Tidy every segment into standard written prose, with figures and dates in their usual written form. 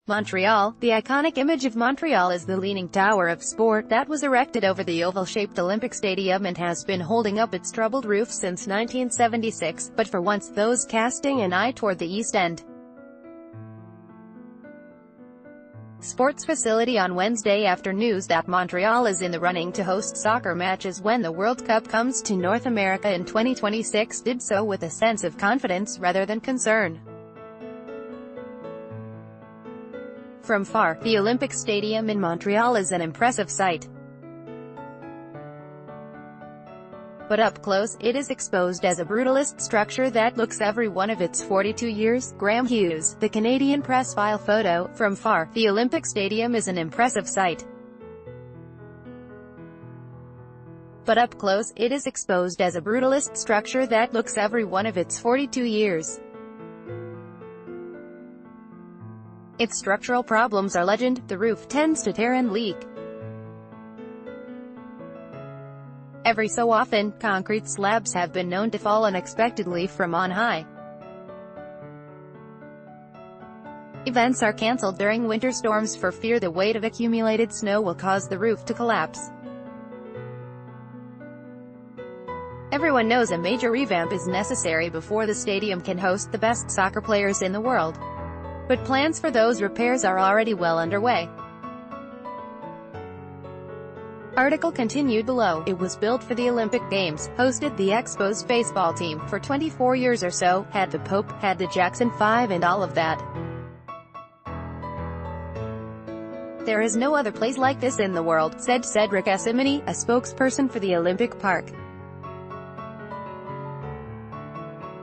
Montreal. The iconic image of Montreal is the Leaning Tower of Sport that was erected over the oval-shaped Olympic Stadium and has been holding up its troubled roof since 1976, but for once those casting an eye toward the East End sports facility on Wednesday after news that Montreal is in the running to host soccer matches when the World Cup comes to North America in 2026 did so with a sense of confidence rather than concern. From far, the Olympic Stadium in Montreal is an impressive sight. But up close, it is exposed as a brutalist structure that looks every one of its 42 years. Graham Hughes, the Canadian press file photo. From far, the Olympic Stadium is an impressive sight. But up close, it is exposed as a brutalist structure that looks every one of its 42 years. Its structural problems are legend. The roof tends to tear and leak. Every so often, concrete slabs have been known to fall unexpectedly from on high. Events are cancelled during winter storms for fear the weight of accumulated snow will cause the roof to collapse. Everyone knows a major revamp is necessary before the stadium can host the best soccer players in the world. But plans for those repairs are already well underway. Article continued below. It was built for the Olympic Games, hosted the Expos baseball team for 24 years or so, had the Pope, had the Jackson 5 and all of that. There is no other place like this in the world, said Cedric Essimini, a spokesperson for the Olympic Park.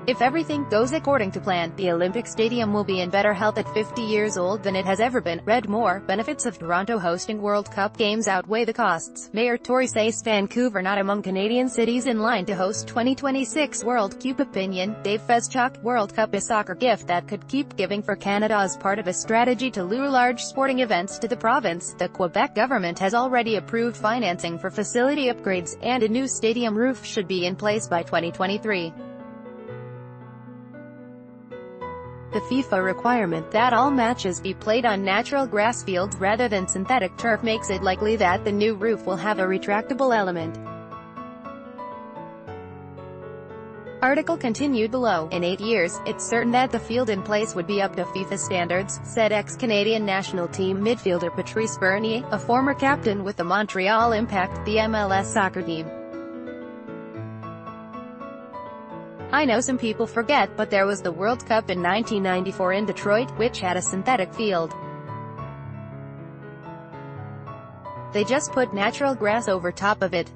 If everything goes according to plan, the Olympic Stadium will be in better health at 50 years old than it has ever been. Read more. Benefits of Toronto hosting World Cup games outweigh the costs. Mayor Tory says Vancouver not among Canadian cities in line to host 2026 World Cup. Opinion. Dave Feschuk. World Cup is soccer gift that could keep giving for Canada as part of a strategy to lure large sporting events to the province. The Quebec government has already approved financing for facility upgrades, and a new stadium roof should be in place by 2023. The FIFA requirement that all matches be played on natural grass fields rather than synthetic turf makes it likely that the new roof will have a retractable element. Article continued below. In 8 years, it's certain that the field in place would be up to FIFA standards, said ex-Canadian national team midfielder Patrice Bernier, a former captain with the Montreal Impact, the MLS soccer team. I know some people forget, but there was the World Cup in 1994 in Detroit, which had a synthetic field. They just put natural grass over top of it.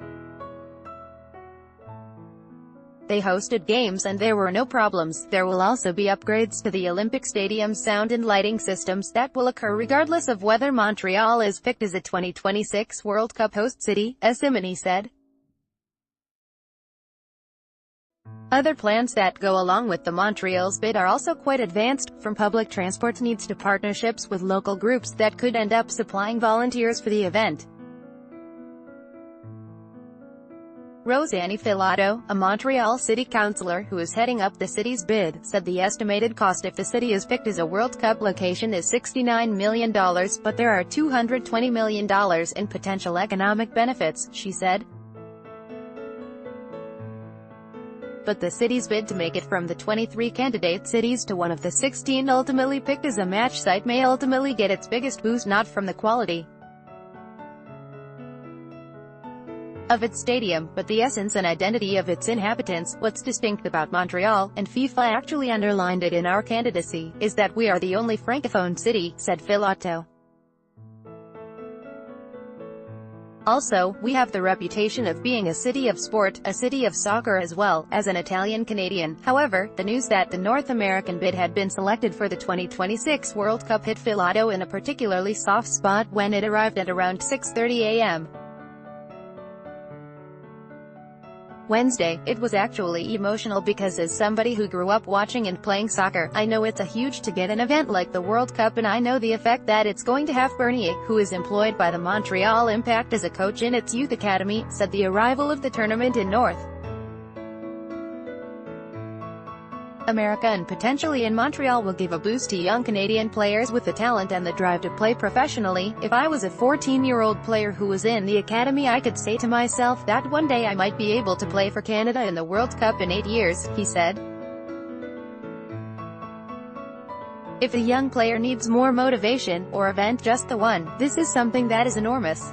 They hosted games and there were no problems. There will also be upgrades to the Olympic Stadium's sound and lighting systems that will occur regardless of whether Montreal is picked as a 2026 World Cup host city, Essimini said. Other plans that go along with the Montreal's bid are also quite advanced, from public transport needs to partnerships with local groups that could end up supplying volunteers for the event. Rosanne Filato, a Montreal city councillor who is heading up the city's bid, said the estimated cost if the city is picked as a World Cup location is $69 million, but there are $220 million in potential economic benefits, she said. But the city's bid to make it from the 23 candidate cities to one of the 16 ultimately picked as a match site may ultimately get its biggest boost not from the quality of its stadium, but the essence and identity of its inhabitants. What's distinct about Montreal, and FIFA actually underlined it in our candidacy, is that we are the only francophone city, said Filato. Also, we have the reputation of being a city of sport, a city of soccer as well, as an Italian-Canadian. However, the news that the North American bid had been selected for the 2026 World Cup hit Filato in a particularly soft spot when it arrived at around 6:30 a.m. Wednesday. It was actually emotional because as somebody who grew up watching and playing soccer, I know it's a huge to get an event like the World Cup and I know the effect that it's going to have. Bernier, who is employed by the Montreal Impact as a coach in its youth academy, said the arrival of the tournament in North America and potentially in Montreal will give a boost to young Canadian players with the talent and the drive to play professionally. If I was a 14-year-old player who was in the academy, I could say to myself that one day I might be able to play for Canada in the World Cup in 8 years, he said. If a young player needs more motivation, or event just the one, this is something that is enormous.